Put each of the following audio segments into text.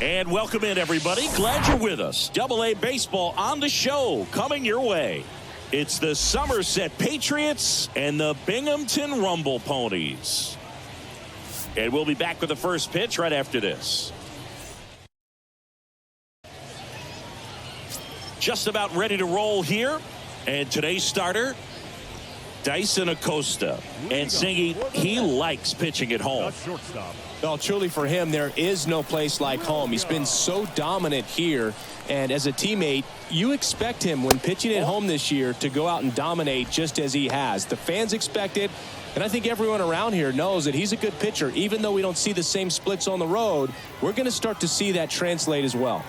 And welcome in, everybody. Glad you're with us. Double-A baseball on the show, coming your way. It's the Somerset Patriots and the Binghamton Rumble Ponies. And we'll be back with the first pitch right after this. Just about ready to roll here. And today's starter, Dyson Acosta. And Singy, he likes pitching at home. Well, truly for him, there is no place like home. He's been so dominant here. And as a teammate, you expect him when pitching at home this year to go out and dominate just as he has. The fans expect it. And I think everyone around here knows that he's a good pitcher. Even though we don't see the same splits on the road, we're going to start to see that translate as well.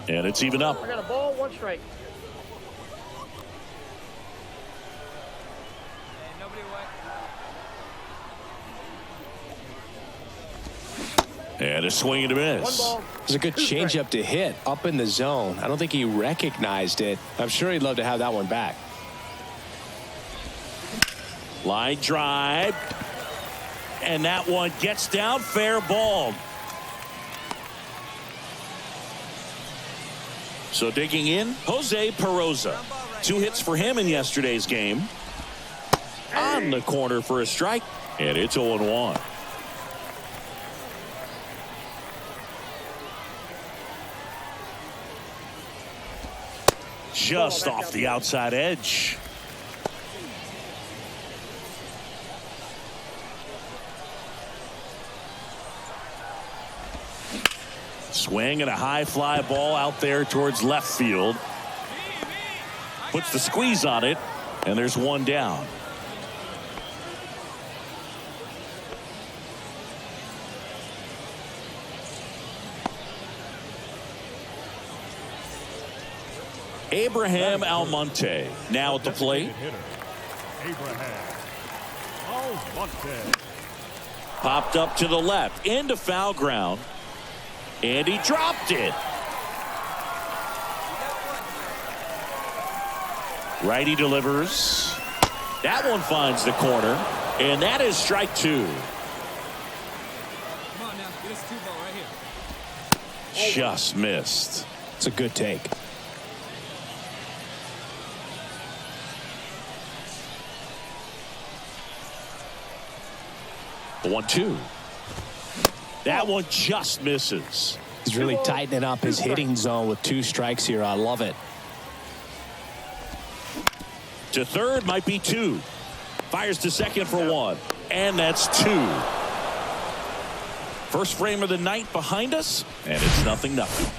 And it's even up. I got a ball, one strike. And a swing and a miss. It's a good changeup to hit up in the zone. I don't think he recognized it. I'm sure he'd love to have that one back. Line drive. And that one gets down, fair ball. So digging in, Jose Peroza. 2 hits for him in yesterday's game. On the corner for a strike. And it's 0-1. Just off the outside edge. Swing and a high fly ball out there towards left field. Puts the squeeze on it, and there's one down. Abraham Almonte now at the plate. Popped up to the left into foul ground, and he dropped it. Righty delivers. That one finds the corner, and that is strike 2. Come on now, get us 2 ball right here. Just missed. It's a good take. The 1-2. That one just misses. He's really tightening up his hitting zone with 2 strikes here. I love it. To third might be 2. Fires to second for 1. And that's 2. First frame of the night behind us, and it's 0-0.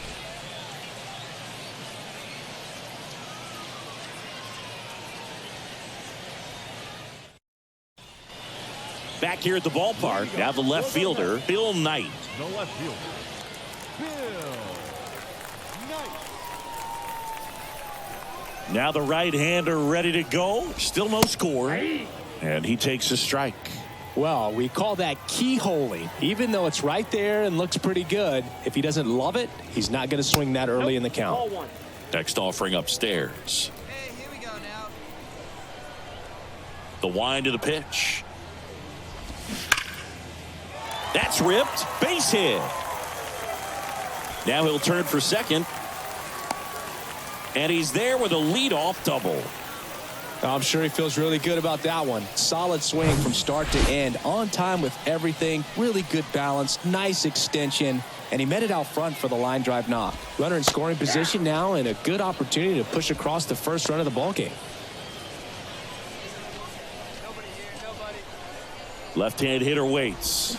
Back here at the ballpark, now the left fielder, Bill Knight. The left fielder, Bill Knight. Now the right-hander ready to go. Still no score. And he takes a strike. Well, we call that keyholing. Even though it's right there and looks pretty good, if he doesn't love it, he's not going to swing that early in the count. Next offering upstairs. Hey, here we go now. The wind of the pitch. That's ripped. Base hit. Now he'll turn for second. And he's there with a leadoff double. I'm sure he feels really good about that one. Solid swing from start to end. On time with everything. Really good balance. Nice extension. And he met it out front for the line drive knock. Runner in scoring position now and a good opportunity to push across the first run of the ballgame. Nobody here, nobody. Left-hand hitter waits.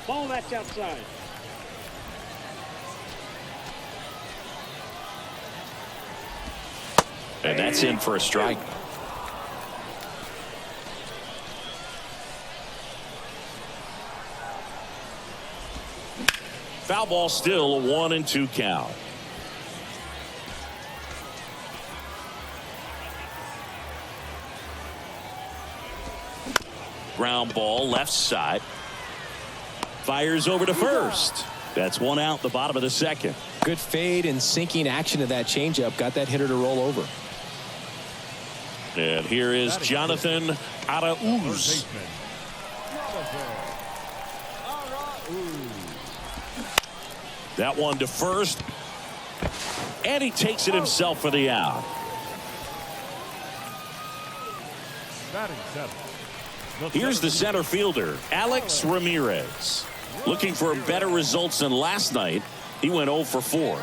Ball that's outside. And that's in for a strike. Foul ball, still a 1-2 count. Ground ball left side. Fires over to first. That's 1 out, the bottom of the second. Good fade and sinking action of that changeup. Got that hitter to roll over. And here is Jonathan Arauz. That one to first. And he takes it himself for the out. Batting seventh. Here's the center fielder, Alex Ramirez. Looking for better results than last night. He went 0 for 4.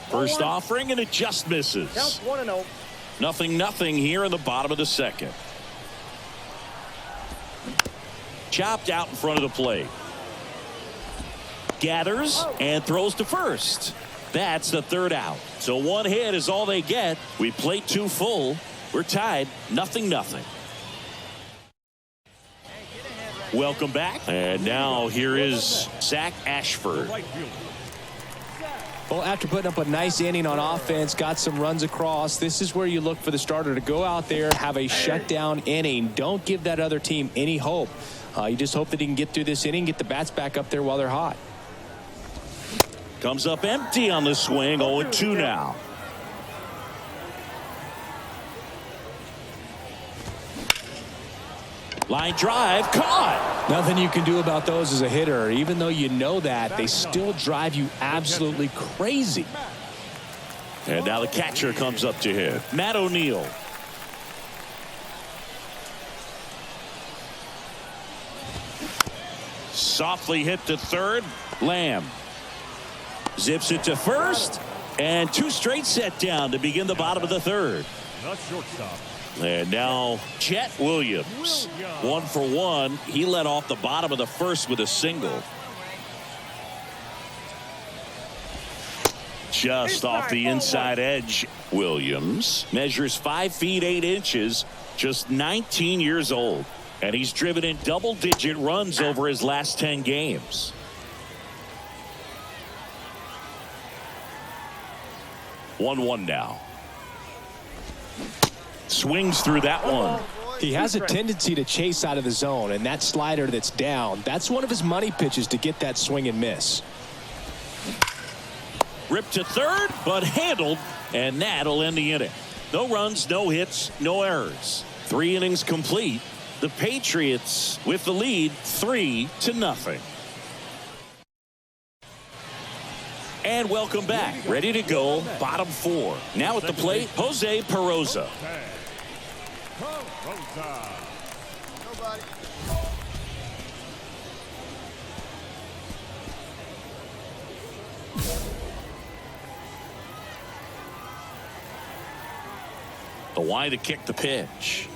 First offering, and it just misses. Counts 1-0. 0-0 here in the bottom of the second. Chopped out in front of the plate. Gathers and throws to first. That's the third out. So one hit is all they get. We played 2 full. We're tied 0-0. Welcome back. And now here is Zach Ashford. Right fielder. Well, after putting up a nice inning on offense, got some runs across, this is where you look for the starter to go out there, have a shutdown inning. Don't give that other team any hope. You just hope that he can get through this inning, get the bats back up there while they're hot. Comes up empty on the swing. 0-2 now. Line drive caught. Nothing you can do about those as a hitter. Even though you know that, they still drive you absolutely crazy. And now the catcher comes up to hit. Matt O'Neill. Softly hit to third. Lamb zips it to first, and 2 straight set down to begin the bottom of the third. The shortstop. And now Chet Williams, 1 for 1. He led off the bottom of the first with a single. Just off the inside edge. Williams measures 5 feet 8 inches, just 19 years old, and he's driven in double-digit runs over his last 10 games. One now. Swings through that one. He has a tendency to chase out of the zone, and that slider that's down, that's one of his money pitches to get that swing and miss. Ripped to third, but handled, and that'll end the inning. No runs, no hits, no errors. 3 innings complete. The Patriots with the lead 3-0. And welcome back. Ready to go. Bottom 4. Now at the plate, Jose Peroza. Nobody. The wide to kick the pitch.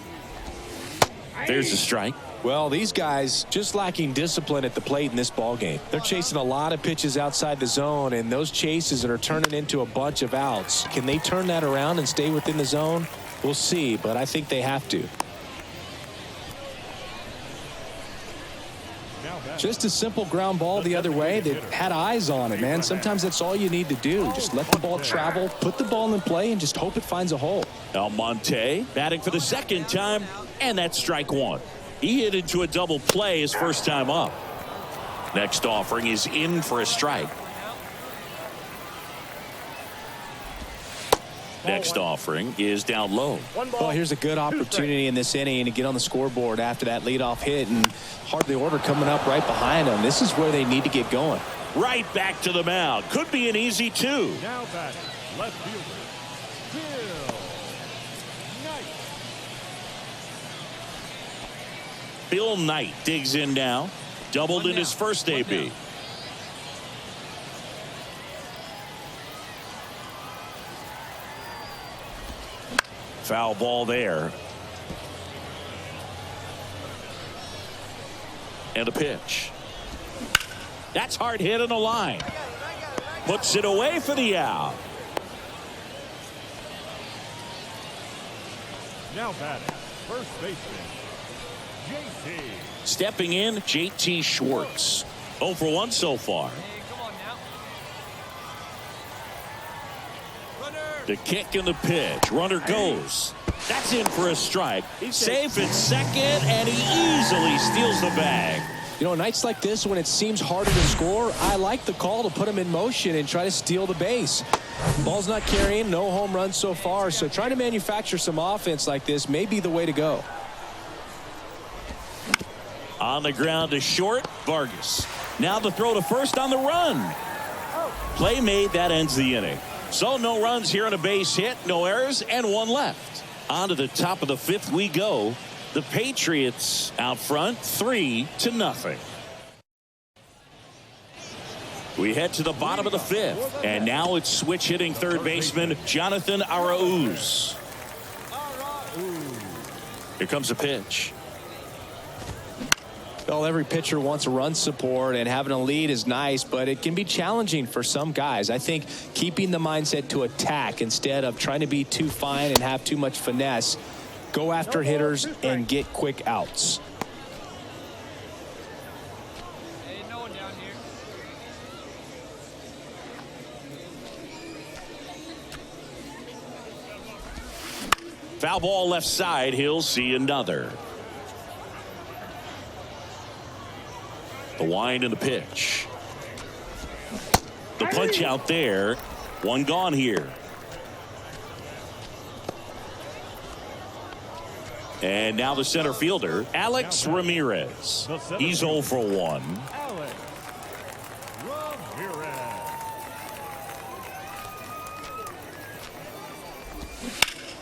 There's the strike. Well, these guys just lacking discipline at the plate in this ball game. They're chasing a lot of pitches outside the zone, and those chases are turning into a bunch of outs. Can they turn that around and stay within the zone? We'll see, but I think they have to. Just a simple ground ball the other way that had eyes on it, man. Sometimes that's all you need to do. Just let the ball travel, put the ball in play, and just hope it finds a hole. Almonte batting for the second time, and that's strike 1. He hit into a double play his first time up. Next offering is in for a strike. Next offering is down low. Well, here's a good opportunity in this inning to get on the scoreboard after that leadoff hit, and hardly order coming up right behind them. This is where they need to get going. Right back to the mound. Could be an easy 2. Now batting, left fielder, Bill Knight digs in now. Doubled in his first AB. Foul ball there. And a pitch. That's hard hit in the line. Puts it away for the out. Now batting, first baseman, JT. Stepping in, JT Schwartz. 0 for 1 so far. Hey, come on now. Runner. The kick and the pitch. Runner goes. That's in for a strike. Safe at second, and he easily steals the bag. You know, nights like this when it seems harder to score, I like the call to put him in motion and try to steal the base. Ball's not carrying, no home runs so far, so trying to manufacture some offense like this may be the way to go. On the ground to short, Vargas. Now the throw to first on the run. Play made, that ends the inning. So no runs here on a base hit, no errors, and one left. On to the top of the fifth we go. The Patriots out front 3-0. We head to the bottom of the fifth, and now it's switch hitting third baseman Jonathan Arauz. Here comes a pitch. Well, every pitcher wants a run support, and having a lead is nice, but it can be challenging for some guys. I think keeping the mindset to attack instead of trying to be too fine and have too much finesse, go after hitters and get quick outs. Hey, no one down here. Foul ball left side. He'll see another. The wind and the pitch. The punch out there. One gone here. And now the center fielder, Alex Ramirez. He's 0 for 1. Alex Ramirez.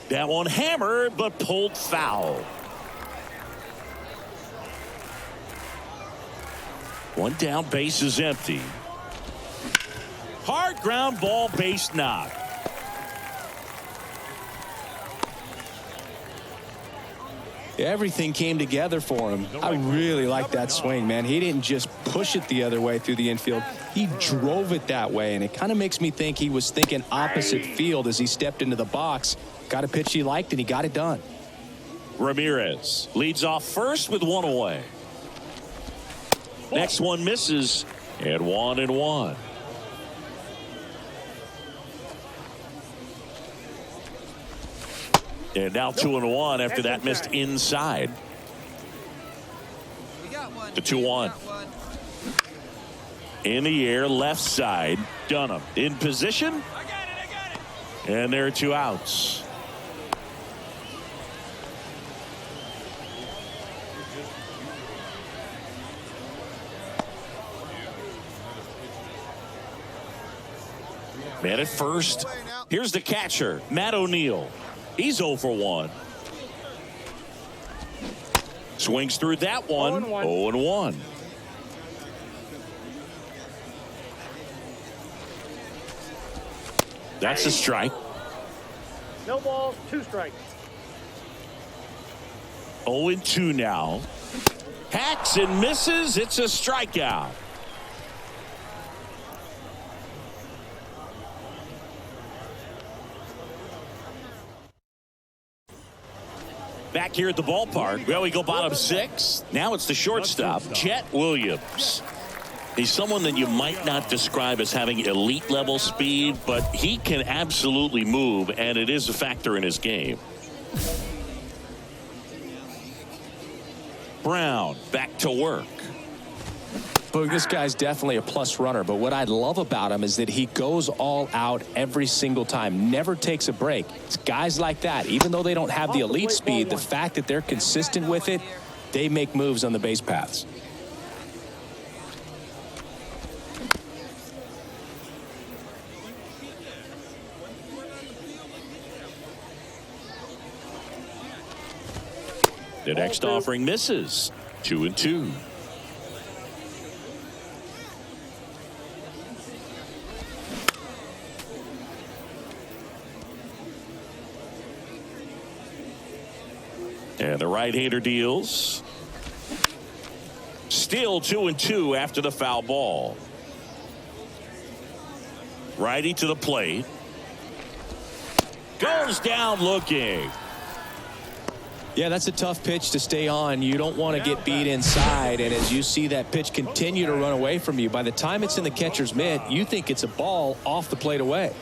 That one hammered but pulled foul. One down, base is empty. Hard ground ball, base knock. Everything came together for him. I really like that swing, man. He didn't just push it the other way through the infield. He drove it that way, and it kind of makes me think he was thinking opposite field as he stepped into the box. Got a pitch he liked, and he got it done. Ramirez leads off first with one away. Next one misses, and 1-1. And now 2-1 after that missed inside. The 2-1. In the air, left side. Dunham in position. I got it. And there are 2 outs. Man at first. Here's the catcher, Matt O'Neill. He's 0 for 1. Swings through that one. 0-1. That's a strike. No balls, 2 strikes. 0-2 now. Hacks and misses. It's a strikeout. Back here at the ballpark. Well, we go bottom 6. Now it's the shortstop, Chet Williams. He's someone that you might not describe as having elite level speed, but he can absolutely move, and it is a factor in his game. Brown back to work. But this guy's definitely a plus runner, but what I love about him is that he goes all out every single time, never takes a break. It's guys like that, even though they don't have the elite speed, the fact that they're consistent with it, they make moves on the base paths. The next offering misses. 2-2. And the right-hander deals. Still 2-2 after the foul ball. Righty to the plate. Goes down looking. Yeah, that's a tough pitch to stay on. You don't want to get beat inside, and as you see that pitch continue to run away from you, by the time it's in the catcher's mitt, you think it's a ball off the plate away.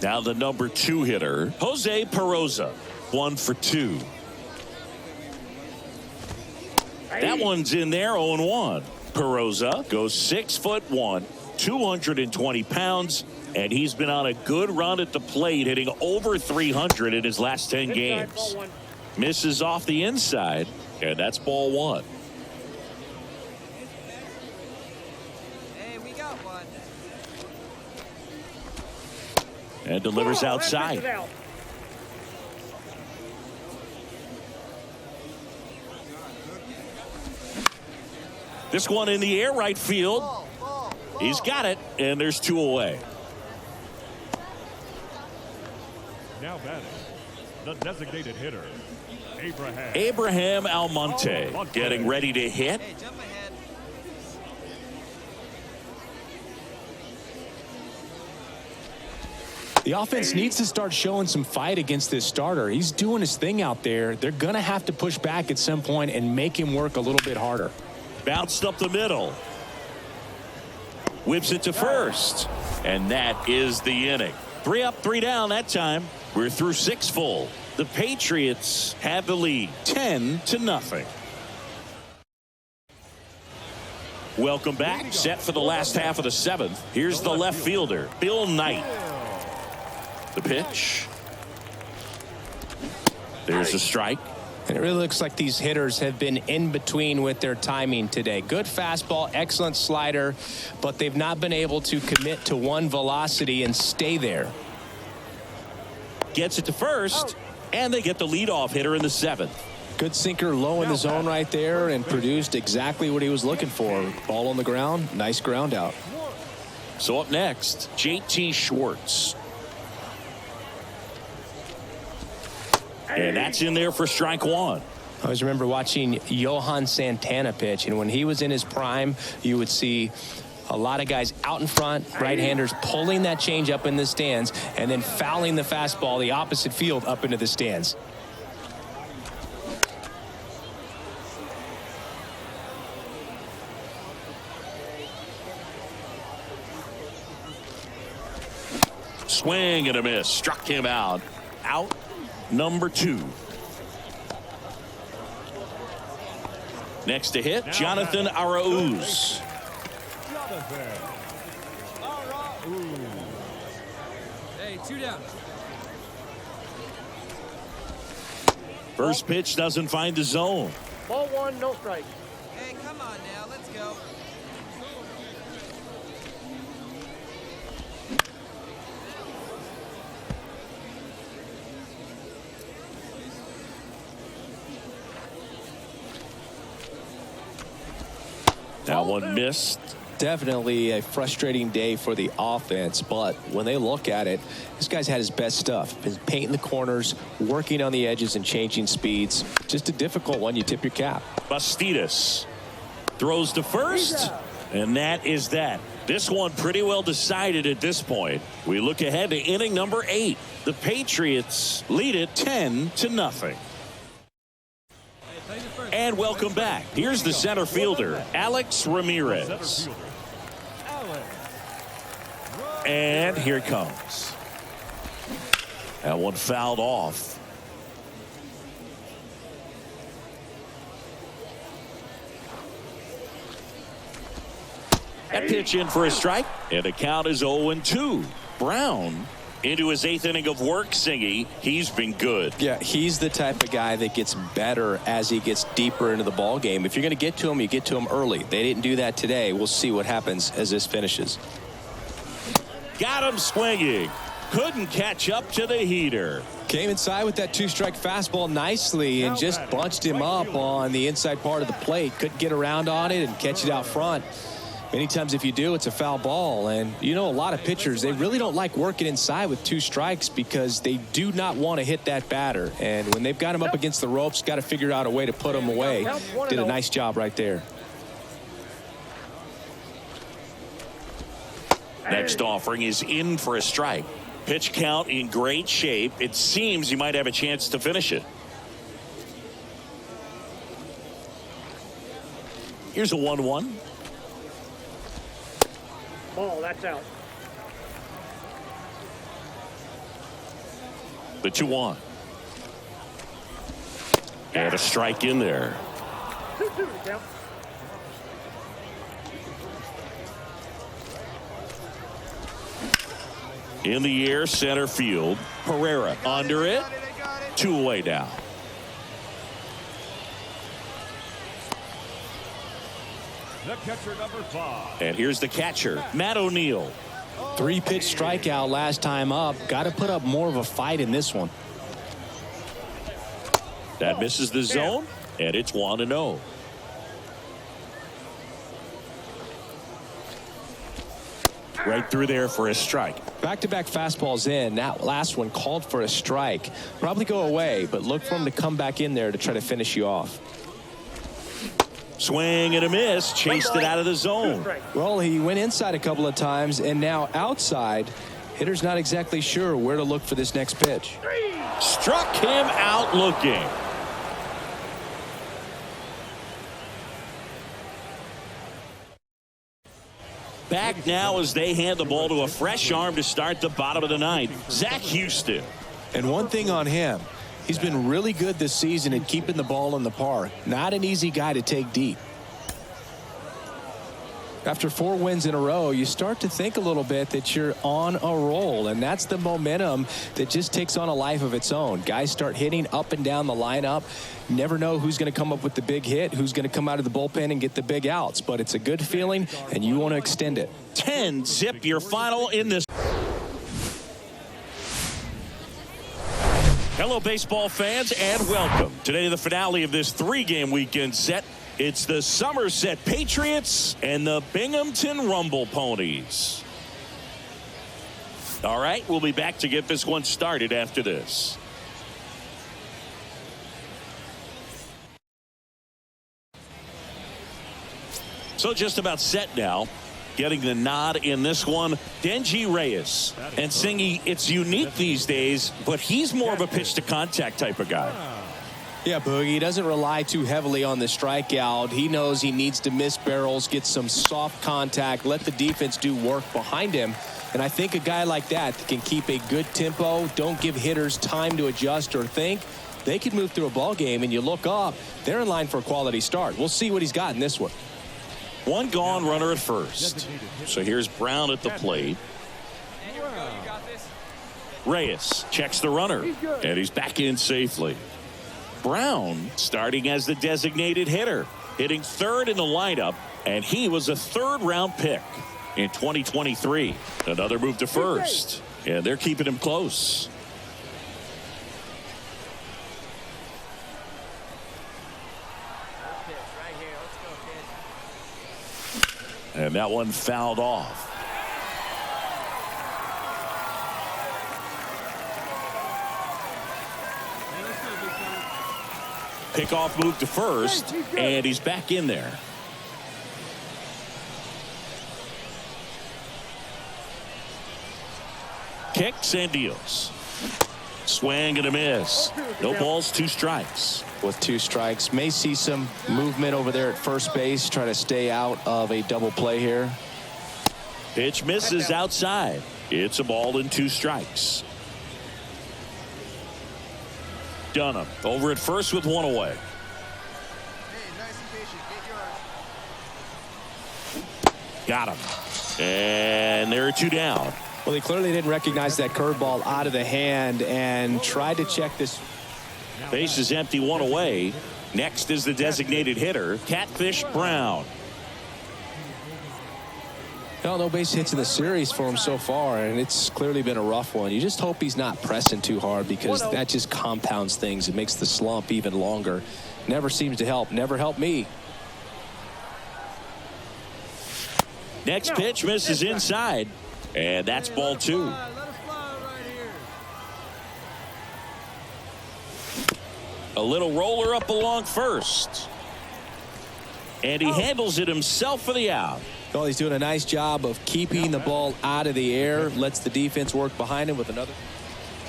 Now the number 2 hitter, Jose Peroza, 1 for 2. That one's in there, 0-1. Peroza goes 6'1", 220 pounds, and he's been on a good run at the plate, hitting over 300 in his last 10 games. Misses off the inside, and that's ball one. Hey, we got one. And delivers Ball, that pitch is outside. out. This one in the air right field. He's got it, and there's two away. Now batting, the designated hitter, Abraham. Abraham Almonte getting ready to hit. Hey, jump ahead. The offense needs to start showing some fight against this starter. He's doing his thing out there. They're going to have to push back at some point and make him work a little bit harder. Bounced up the middle. Whips it to first. And that is the inning. 3 up, 3 down that time. We're through 6 full. The Patriots have the lead 10-0. Welcome back. Set for the last half of the 7th. Here's the left fielder, Bill Knight. The pitch. There's a strike. And it really looks like these hitters have been in between with their timing today. Good fastball, excellent slider, but they've not been able to commit to one velocity and stay there. Gets it to first, and they get the leadoff hitter in the 7th. Good sinker low in the zone right there and produced exactly what he was looking for. Ball on the ground, nice ground out. So up next, JT Schwartz. And that's in there for strike one. I always remember watching Johan Santana pitch, and when he was in his prime, you would see a lot of guys out in front, right-handers pulling that change up in the stands and then fouling the fastball the opposite field up into the stands. Swing and a miss. Struck him out. Out number 2. Next to hit, Jonathan Arauz. Hey, 2 down. First pitch doesn't find the zone. Ball 1, no strike. Hey, come on now. Let's go. That one missed. Definitely a frustrating day for the offense, but when they look at it, this guy's had his best stuff. Been painting the corners, working on the edges and changing speeds. Just a difficult one. You tip your cap. Bastidas throws to first, and that is that. This one pretty well decided at this point. We look ahead to inning number 8. The Patriots lead it 10-0. And welcome back. Here's the center fielder, Alex Ramirez. And here it comes. That one fouled off. That pitch in for a strike, and the count is 0-2. Brown into his 8th inning of work, Singy. He's been good. Yeah, he's the type of guy that gets better as he gets deeper into the ball game. If you're going to get to him, you get to him early. They didn't do that today. We'll see what happens as this finishes. Got him swinging. Couldn't catch up to the heater. Came inside with that 2-strike fastball nicely and just bunched him up on the inside part of the plate. Couldn't get around on it and catch it out front. Many times if you do, it's a foul ball. And you know, a lot of pitchers, they really don't like working inside with 2 strikes because they do not want to hit that batter. And when they've got him up against the ropes, got to figure out a way to put him away. Did a nice job right there. Next offering is in for a strike. Pitch count in great shape. It seems he might have a chance to finish it. Here's a 1-1. Ball, that's out. The 2-1. And a strike in there. 2-2 to count. In the air, center field. Pereira under it. 2 away now. The catcher, number 5. And here's the catcher, Matt O'Neill. 3-pitch strikeout last time up. Got to put up more of a fight in this one. That misses the zone, and it's 1-0. Right through there for a strike. Back-to-back fastballs in. That last one called for a strike. Probably go away, but look for him to come back in there to try to finish you off. Swing and a miss. Chased it out of the zone. Well, he went inside a couple of times, and now outside. Hitter's not exactly sure where to look for this next pitch. Struck him out looking. Back now as they hand the ball to a fresh arm to start the bottom of the ninth. Zach Houston. And one thing on him, he's been really good this season at keeping the ball in the park. Not an easy guy to take deep. After 4 wins in a row, you start to think a little bit that you're on a roll, and that's the momentum that just takes on a life of its own. Guys start hitting up and down the lineup. Never know who's going to come up with the big hit, who's going to come out of the bullpen and get the big outs, but it's a good feeling, and you want to extend it. 10-zip your final in this. Hello, baseball fans, and welcome. Today, the finale of this 3-game weekend set. It's the Somerset Patriots and the Binghamton Rumble Ponies. All right, we'll be back to get this one started after this. So just about set now. Getting the nod in this one, Denji Reyes. And Singy, it's unique these days, but he's more of a pitch to contact type of guy. Yeah, Boogie, he doesn't rely too heavily on the strikeout. He knows he needs to miss barrels, get some soft contact, let the defense do work behind him. And I think a guy like that can keep a good tempo, don't give hitters time to adjust or think. They could move through a ball game, and you look up, they're in line for a quality start. We'll see what he's got in this one. One gone, runner at first. So here's Brown at the plate. Reyes checks the runner, and he's back in safely. Brown starting as the designated hitter, hitting third in the lineup, and he was a third-round pick in 2023. Another move to first, and they're keeping him close. And that one fouled off. Pickoff move to first, and he's back in there. Kicks and deals. Swing and a miss. No balls, 2 strikes. With 2 strikes, may see some movement over there at first base, try to stay out of a double play here. Pitch misses outside. It's a ball and 2 strikes. Dunham over at first with 1 away. Got him. And there are 2 down. Well, they clearly didn't recognize that curveball out of the hand and tried to check this. Base is empty, 1 away. Next is the designated hitter, Catfish Brown. No base hits in the series for him so far, and it's clearly been a rough one. You just hope he's not pressing too hard, because that just compounds things. It makes the slump even longer. Never seems to help. Never helped me. Next pitch misses inside, and that's ball 2. A little roller up along first, and he handles it himself for the out. Well, he's doing a nice job of keeping the ball out of the air, lets the defense work behind him with another.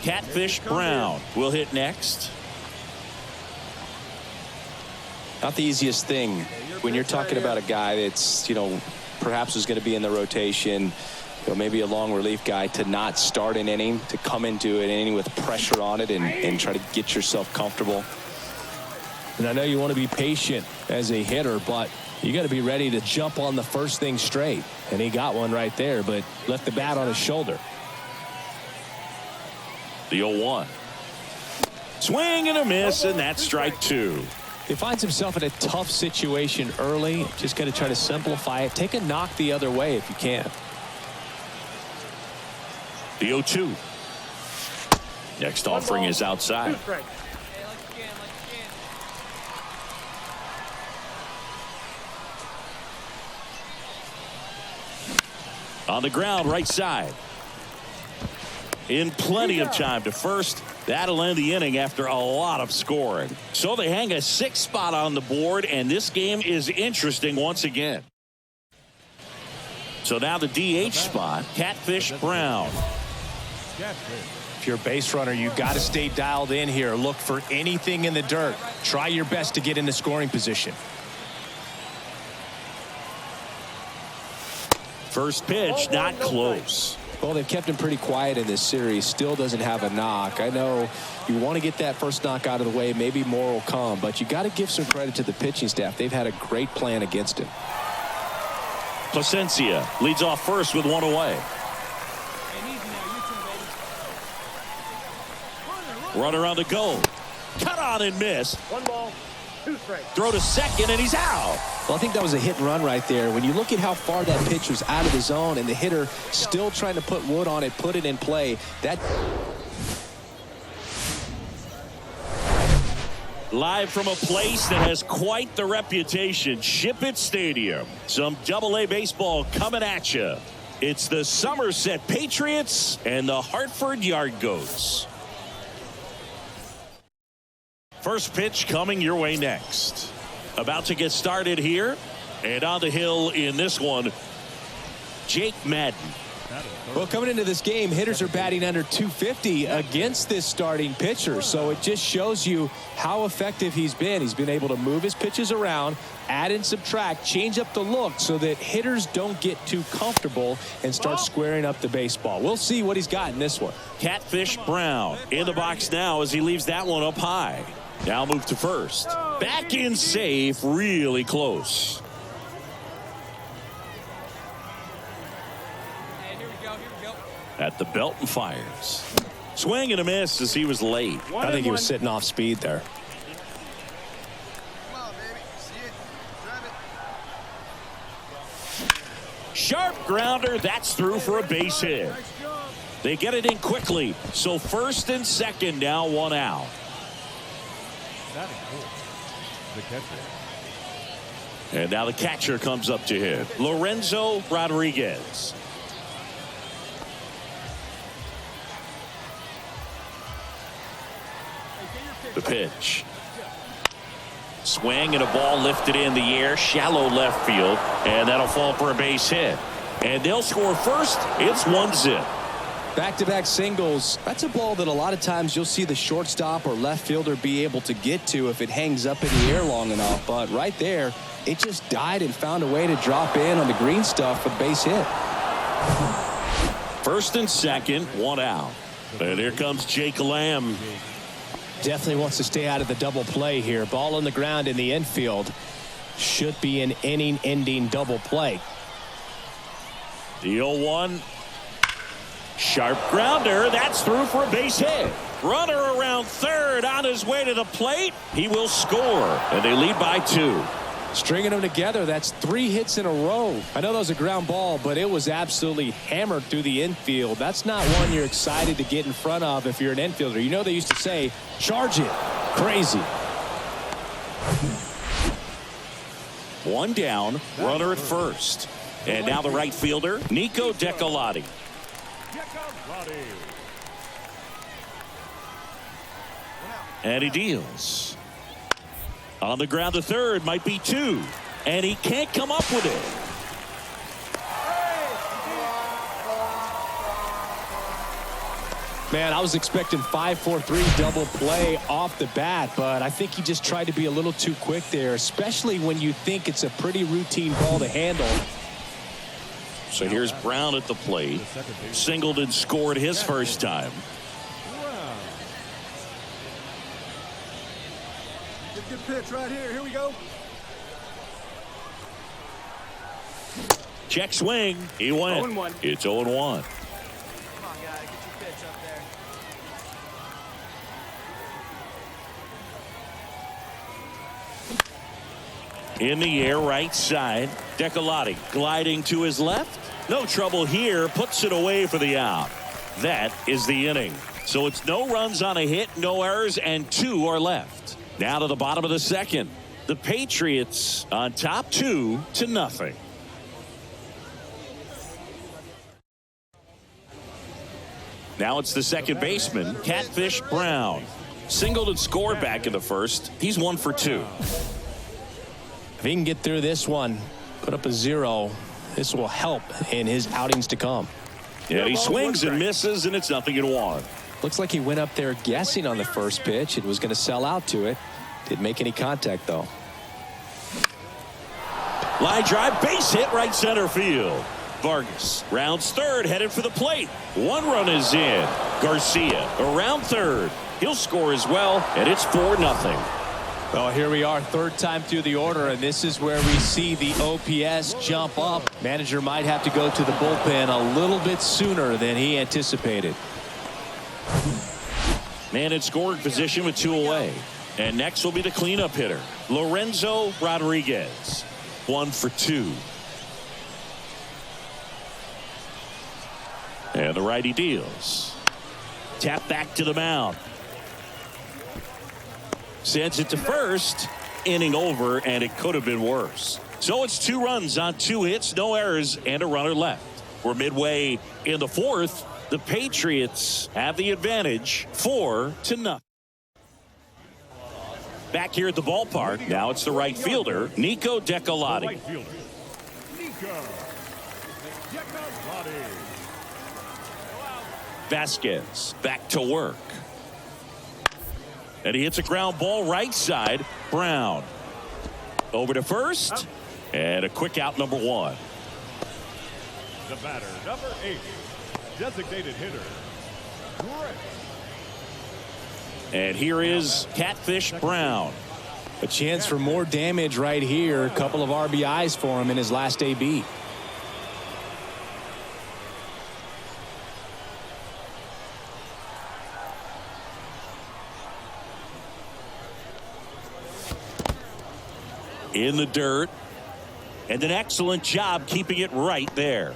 Catfish Brown will hit next. Not the easiest thing when you're talking about a guy that's, perhaps is going to be in the rotation, maybe a long relief guy, to not start an inning, to come into an inning with pressure on it and try to get yourself comfortable. And I know you want to be patient as a hitter, but you got to be ready to jump on the first thing straight. And he got one right there, but left the bat on his shoulder. The 0-1. Swing and a miss, and that's strike 2. He finds himself in a tough situation early. Just got to try to simplify it. Take a knock the other way if you can. The 0-2. Next offering is outside. 2 strikes. Hey, like you can, like you can. On the ground, right side. In plenty of time to first. That'll end the inning after a lot of scoring. So they hang a 6th spot on the board, and this game is interesting once again. So now the DH spot, Catfish Brown. Catfish. If you're a base runner, you got to stay dialed in here. Look for anything in the dirt. Try your best to get into scoring position. First pitch, not close. Well, they've kept him pretty quiet in this series. Still doesn't have a knock. I know you want to get that first knock out of the way. Maybe more will come, but you got to give some credit to the pitching staff. They've had a great plan against him. Placencia leads off first with 1 away. Hey, easy now. Your turn, baby. Runner on the go. Cut on and miss. 1 ball, 2 strikes. Throw to second, and he's out. Well, I think that was a hit and run right there. When you look at how far that pitch was out of the zone and the hitter still trying to put wood on it, put it in play, that... Live from a place that has quite the reputation, Ship It Stadium. Some Double-A baseball coming at you. It's the Somerset Patriots and the Hartford Yard Goats. First pitch coming your way next. About to get started here. And on the hill in this one, Jake Madden. Well, coming into this game, hitters are batting under 250 against this starting pitcher. So it just shows you how effective he's been. He's been able to move his pitches around, add and subtract, change up the look so that hitters don't get too comfortable and start squaring up the baseball. We'll see what he's got in this one. Catfish Brown in the box now as he leaves that one up high. Now move to first. Back in safe, really close. Hey, here we go. Here we go. At the belt and fires. Swing and a miss as he was late. I think he was sitting off speed there. Come on, baby. See it. Drive it. Sharp grounder. That's through for a base hit. They get it in quickly. So first and second now, 1 out. That is cool. The catcher. And now the catcher comes up to hit. Lorenzo Rodriguez. The pitch. Swing and a ball lifted in the air, shallow left field, and that'll fall for a base hit. And they'll score first. It's 1-0. Back-to-back singles. That's a ball that a lot of times you'll see the shortstop or left fielder be able to get to if it hangs up in the air long enough. But right there, it just died and found a way to drop in on the green stuff for the base hit. First and second, 1 out. And here comes Jake Lamb. Definitely wants to stay out of the double play here. Ball on the ground in the infield. Should be an inning-ending double play. The 0-1. Sharp grounder. That's through for a base hit. Runner around third on his way to the plate. He will score. And they lead by 2. Stringing them together, that's 3 hits in a row. I know that was a ground ball, but it was absolutely hammered through the infield. That's not one you're excited to get in front of if you're an infielder. You know they used to say, charge it. Crazy. 1 down, runner at first. And now the right fielder, Nico Decolati. And he deals. On the ground to third, might be 2. And he can't come up with it. Man, I was expecting 5-4-3 double play off the bat, but I think he just tried to be a little too quick there, especially when you think it's a pretty routine ball to handle. So here's Brown at the plate. Singled and scored his first time. Good pitch right here. Here we go. Check swing. He went. 0-1. It's 0-1. Come on, guy. Get your pitch up there. In the air, right side. Decolati gliding to his left. No trouble here. Puts it away for the out. That is the inning. So it's no runs on a hit, no errors, and 2 are left. Now to the bottom of the second. The Patriots on top 2-0. Now it's the second baseman, Catfish Brown. Singled and scored back in the first. He's 1 for 2. If he can get through this one, put up a 0, this will help in his outings to come. Yeah, he swings and misses, and it's 0-1. Looks like he went up there guessing on the first pitch. It was going to sell out to it. Didn't make any contact, though. Line drive, base hit, right center field. Vargas rounds third, headed for the plate. 1 run is in. Garcia around third. He'll score as well, and it's 4-0. Well, here we are, third time through the order, and this is where we see the OPS jump up. Manager might have to go to the bullpen a little bit sooner than he anticipated. Man in scoring position with 2 away. And next will be the cleanup hitter, Lorenzo Rodriguez. 1 for 2. And the righty deals. Tap back to the mound. Sends it to first. Inning over, and it could have been worse. So it's 2 runs on 2 hits, no errors, and a runner left. We're midway in the fourth. The Patriots have the advantage, 4-0. Back here at the ballpark, now it's the right fielder, Nico Decolati. Vasquez back to work. And he hits a ground ball right side. Brown over to first. And a quick out, number 1. The batter, number 8, designated hitter, Greg. And here is Catfish Brown. A chance for more damage right here. A couple of RBIs for him in his last AB. In the dirt. And an excellent job keeping it right there.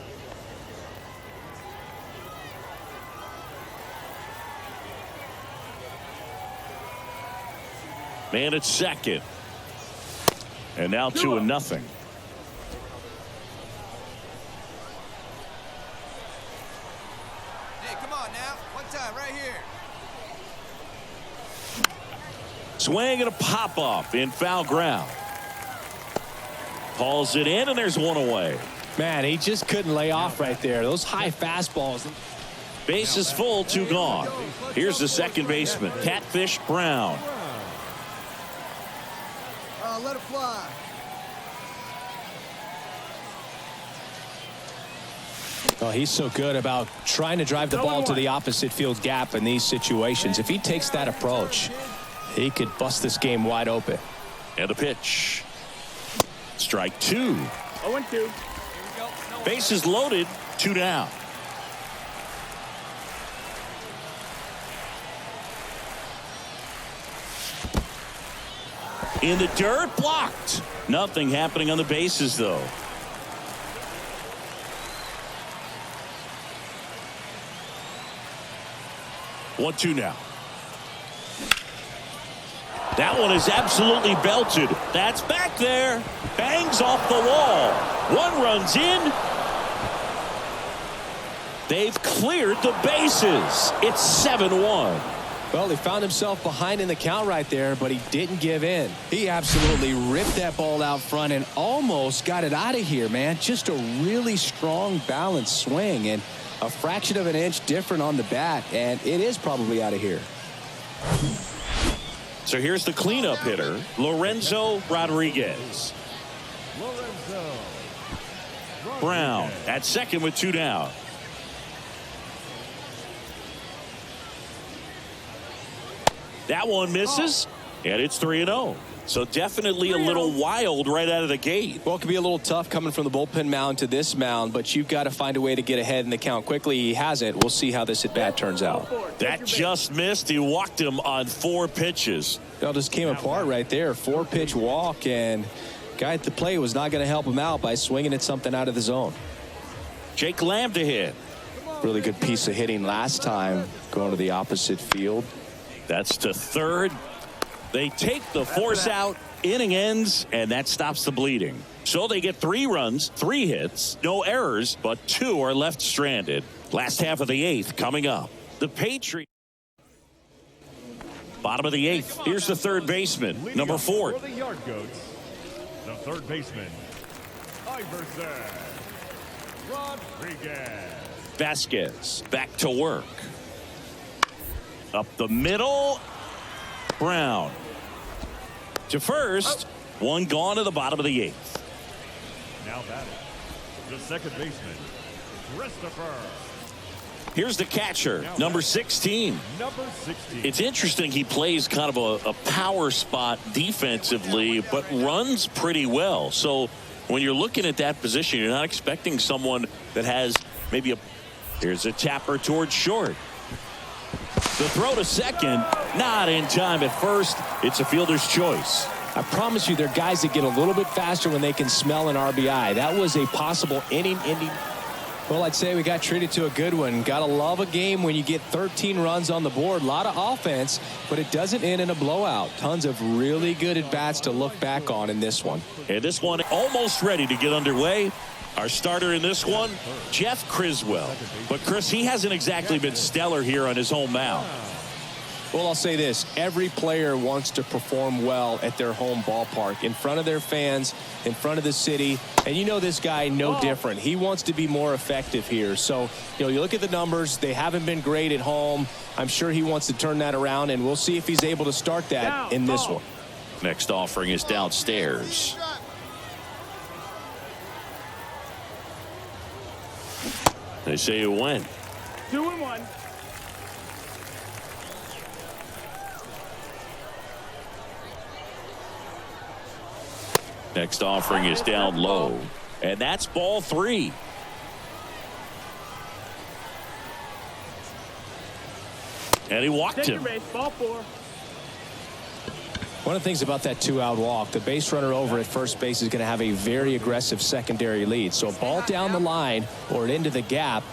Man at second. And now 2-0. Hey, come on now. One time right here. Swing and a pop-up in foul ground. Hauls it in, and there's 1 away. Man, he just couldn't lay off right there. Those high fastballs. Base is full, 2 gone. Here's the second baseman, Catfish Brown. Let it fly. Oh, he's so good about trying to drive the ball to the opposite field gap in these situations. If he takes that approach, he could bust this game wide open. And a pitch. Strike 2. 0-2. Bases loaded, 2 down. In the dirt, blocked. Nothing happening on the bases, though. One, 2 now. That one is absolutely belted. That's back there. Bangs off the wall. 1 runs in. They've cleared the bases. It's 7-1. Well, he found himself behind in the count right there, but he didn't give in. He absolutely ripped that ball out front and almost got it out of here, man. Just a really strong, balanced swing and a fraction of an inch different on the bat, and it is probably out of here. So here's the cleanup hitter, Lorenzo Rodriguez. Brown at second with 2 down. That one misses, and it's 3-0. So definitely a little wild right out of the gate. Well, it could be a little tough coming from the bullpen mound to this mound, but you've got to find a way to get ahead in the count quickly. He hasn't. We'll see how this at-bat turns out. That just missed. He walked him on 4 pitches. It all just came apart right there. 4-pitch walk, and Guy at the plate was not going to help him out by swinging at something out of the zone. Jake Lamb to hit. Really good piece of hitting last time going to the opposite field. That's to third. They take the force out. Inning ends, and that stops the bleeding. So they get 3 runs, 3 hits, no errors, but 2 are left stranded. Last half of the 8th coming up. The Patriots. Bottom of the 8th. Here's the third baseman, number 4. For the Yard Goats, the third baseman, Iverson Rodriguez. Vasquez back to work. Up the middle. Brown to first. 1 gone to the bottom of the 8th. Now batting, the second baseman, Christopher. Here's the catcher, number 16. Number 16. It's interesting, he plays kind of a power spot defensively, but runs pretty well. So when you're looking at that position, you're not expecting someone that has maybe a. Here's a tapper towards short. The throw to second, not in time at first. It's a fielder's choice. I promise you, there are guys that get a little bit faster when they can smell an RBI. That was a possible inning ending. Well, I'd say we got treated to a good one. Gotta love a game when you get 13 runs on the board. A lot of offense, but it doesn't end in a blowout. Tons of really good at-bats to look back on in this one. And this one almost ready to get underway. Our starter in this one, Jeff Criswell. But, Chris, he hasn't exactly been stellar here on his home mound. Well, I'll say this. Every player wants to perform well at their home ballpark, in front of their fans, in front of the city. And you know this guy no different. He wants to be more effective here. So, you look at the numbers. They haven't been great at home. I'm sure he wants to turn that around, and we'll see if he's able to start that in this one. Next offering is downstairs. They say it went. 2-1. Next offering is down low. And that's ball 3. And he walked him. Ball 4. One of the things about that 2-out walk, the base runner over at first base is going to have a very aggressive secondary lead. So a ball down the line or into the gap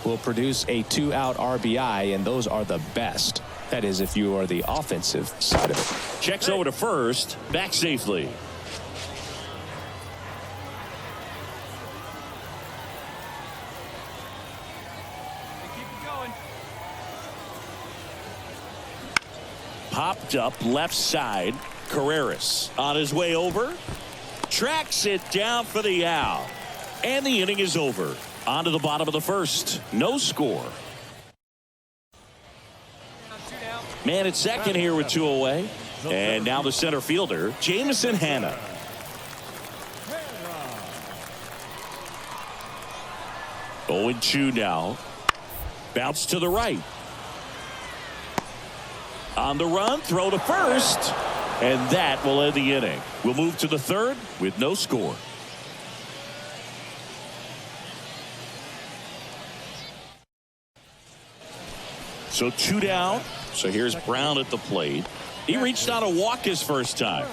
will produce a 2-out RBI, and those are the best. That is, if you are the offensive side of it. Checks over to first, back safely. Popped up left side. Carreras on his way over. Tracks it down for the out. And the inning is over. On to the bottom of the first. No score. Man at second here with 2 away. And now the center fielder, Jamison Hanna. Oh, 0-2 now. Bounce to the right. On the run, throw to first, and that will end the inning. We'll move to the third with no score. So 2 down. So here's Brown at the plate. He reached out a walk his first time.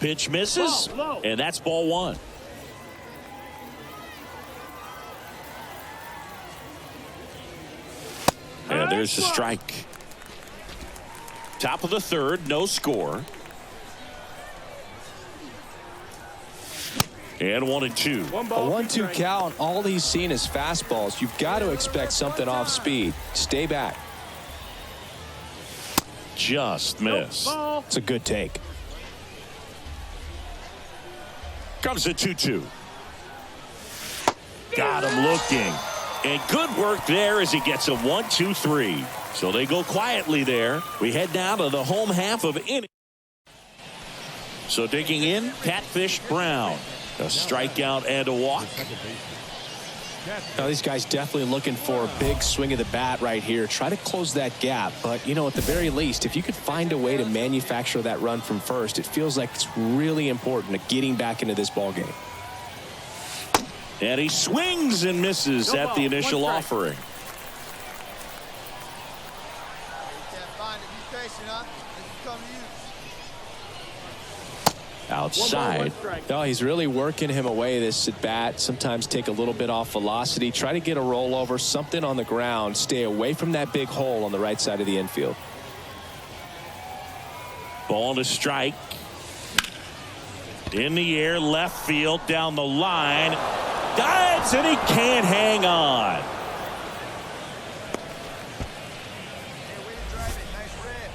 Pitch misses, and that's ball 1. And there's the strike. Top of the third, no score. And 1-2. A 1-2 count. All he's seen is fastballs. You've got to expect something off speed. Stay back. Just missed. It's a good take. Comes the 2-2. Got him looking. And good work there as he gets a 1-2-3. So they go quietly there. We head down to the home half of inning. So digging in, Catfish Brown. A strikeout and a walk. Now these guys definitely looking for a big swing of the bat right here. Try to close that gap. But, at the very least, if you could find a way to manufacture that run from first, it feels like it's really important to getting back into this ball game. And he swings and misses at the initial offering. Outside. No, he's really working him away this at bat. Sometimes take a little bit off velocity. Try to get a rollover, something on the ground. Stay away from that big hole on the right side of the infield. Ball to strike. In the air, left field, down the line. Dives, and he can't hang on.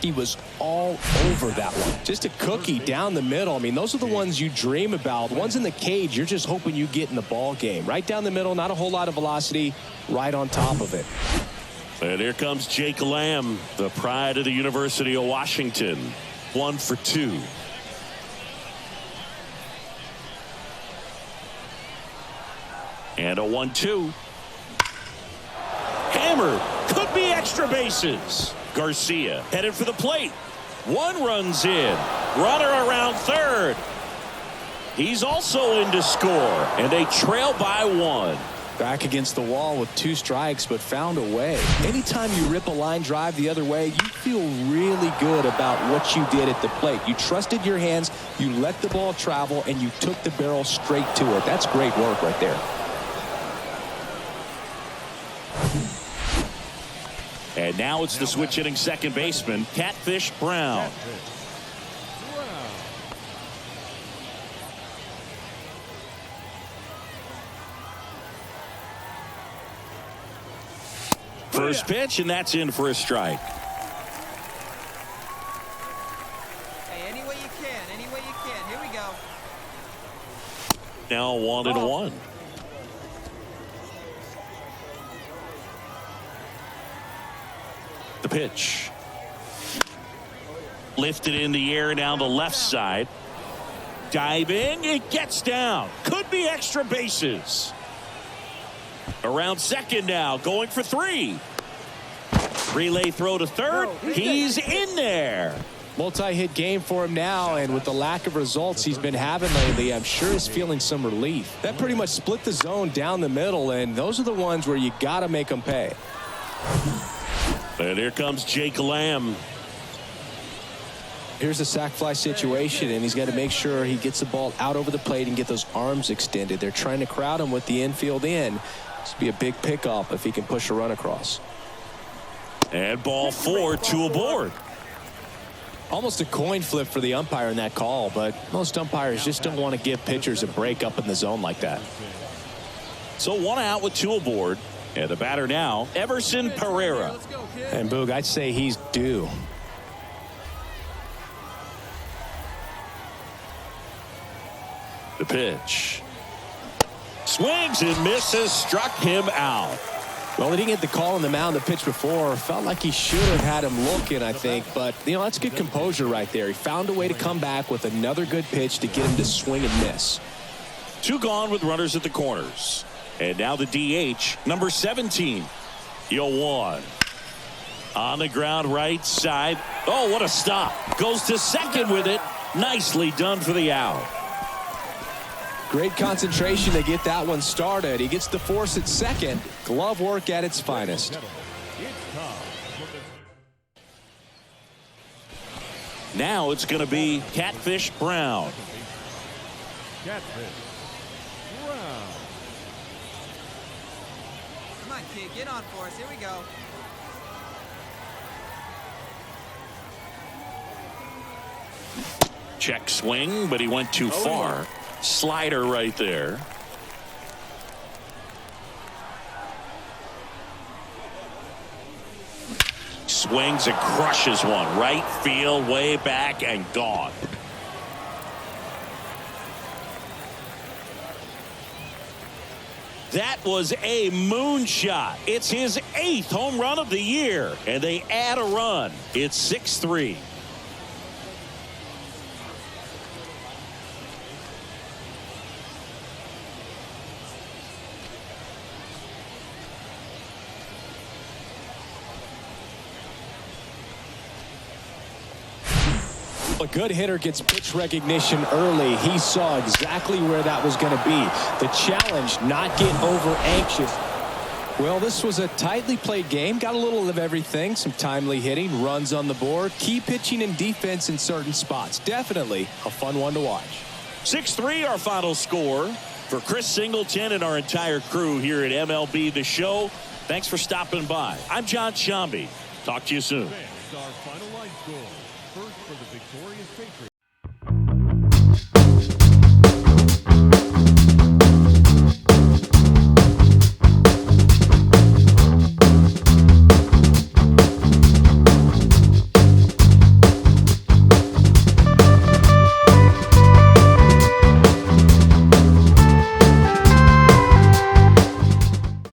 He was all over that one. Just a cookie down the middle. I mean, those are the ones you dream about. The ones in the cage, you're just hoping you get in the ball game. Right down the middle, not a whole lot of velocity, right on top of it. And here comes Jake Lamb, the pride of the University of Washington. 1 for 2. And a 1-2. Hammered. Could be extra bases. Garcia headed for the plate. One runs in. Runner around third. He's also in to score. And they trail by 1. Back against the wall with 2 strikes, but found a way. Anytime you rip a line drive the other way, you feel really good about what you did at the plate. You trusted your hands, you let the ball travel, and you took the barrel straight to it. That's great work right there. And now it's the switch hitting second baseman, Catfish Brown. First pitch, and that's in for a strike. Hey, any way you can, any way you can. Here we go. Now 1-1. The pitch. Lifted in the air down the left side. Diving, it gets down. Could be extra bases. Around second now, going for 3. Relay throw to third. He's in there. Multi-hit game for him now, and with the lack of results he's been having lately, I'm sure he's feeling some relief. That pretty much split the zone down the middle, and those are the ones where you got to make them pay. And here comes Jake Lamb. Here's a sac fly situation, and he's got to make sure he gets the ball out over the plate and get those arms extended. They're trying to crowd him with the infield in. This would be a big pickup if he can push a run across. And ball 4, 2 aboard. Almost a coin flip for the umpire in that call, but most umpires just don't want to give pitchers a break up in the zone like that. So 1 out with 2 aboard. And the batter now, Everson Pereira. And Boog, I'd say he's due. The pitch. Swings and misses, struck him out. Well, he didn't get the call on the mound the pitch before. Felt like he should have had him looking, I think. But, you know, that's good composure right there. He found a way to come back with another good pitch to get him to swing and miss. 2 gone with runners at the corners. And now the DH, number 17, Yoan. On the ground right side. Oh, what a stop. Goes to second with it. Nicely done for the out. Great concentration to get that one started. He gets the force at second. Glove work at its finest. Now it's going to be Catfish Brown. Catfish Brown. Come on, kid, get on for us. Here we go. Check swing, but he went too far. Slider right there. Swings and crushes one. Right field, way back, and gone. That was a moonshot. It's his 8th home run of the year, and they add a run. It's 6-3. A good hitter gets pitch recognition early. He saw exactly where that was going to be. The challenge, not get over anxious. Well, this was a tightly played game. Got a little of everything. Some timely hitting, runs on the board, key pitching and defense in certain spots. Definitely a fun one to watch. 6-3 our final score. For Chris Singleton and our entire crew here at MLB The Show, thanks for stopping by. I'm John Shambi. Talk to you soon. Fans, our final line score. First for the victorious Patriots.